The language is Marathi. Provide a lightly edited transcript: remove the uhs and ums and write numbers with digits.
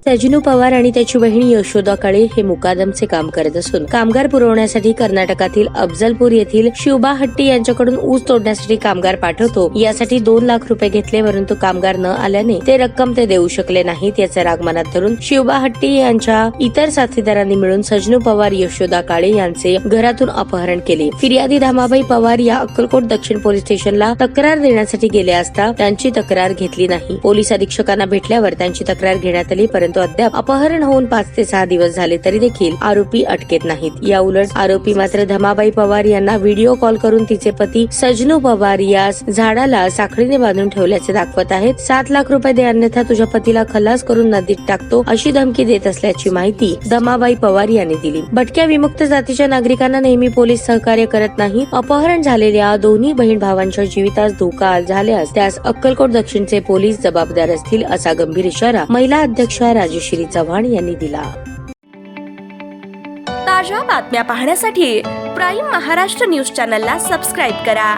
सजनू पवार आणि त्याची बहीण यशोदा काळे हे मुकादमचे काम करत असून कामगार पुरवण्यासाठी कर्नाटकातील अफजलपूर येथील शिवबा हट्टी यांच्याकडून ऊस तोडण्यासाठी कामगार पाठवतो यासाठी 2 लाख रुपये घेतले, परंतु कामगार न आल्याने ते रक्कम ते देऊ शकले नाहीत। याचा राग मनात धरून शिवबा हट्टी यांच्या इतर साथीदारांनी मिळून सजनू पवार, यशोदा काळे यांचे घरातून अपहरण केले। फिर्यादी धामाबाई पवार या अक्कलकोट दक्षिण पोलीस स्टेशनला तक्रार देण्यासाठी गेले असता त्यांची तक्रार घेतली नाही। पोलीस अधीक्षकांना भेटल्यावर त्यांची तक्रार घेण्यात आली, परंतु अद्याप अपहरण होऊन 5 ते 6 दिवस झाले तरी देखील आरोपी अटकेत नाहीत। या उलट आरोपी मात्र धमाबाई पवार यांना व्हिडिओ कॉल करून तिचे पती सजनू पवार यास झाडाला साखळीने बांधून ठेवल्याचे दाखवत आहेत। 7 लाख रुपये दे अन्यथा तुझ्या पतीला खलास करून नदीत टाकतो अशी धमकी देत असल्याची माहिती धमाबाई पवार यांनी दिली। भटक्या विमुक्त जातीच्या नागरिकांना नेहमी पोलीस सहकार्य करत नाही। अपहरण झालेल्या दोन्ही बहीण भावांच्या जीवितास धोका झाल्यास त्यास अक्कलकोट दक्षिणचे पोलीस जबाबदार असतील असा गंभीर इशारा महिला अध्यक्षा राजश्री चव्हाण यांनी दिला। ताज्या बातम्या पाहण्यासाठी प्राईम महाराष्ट्र न्यूज चॅनलला सबस्क्राईब करा।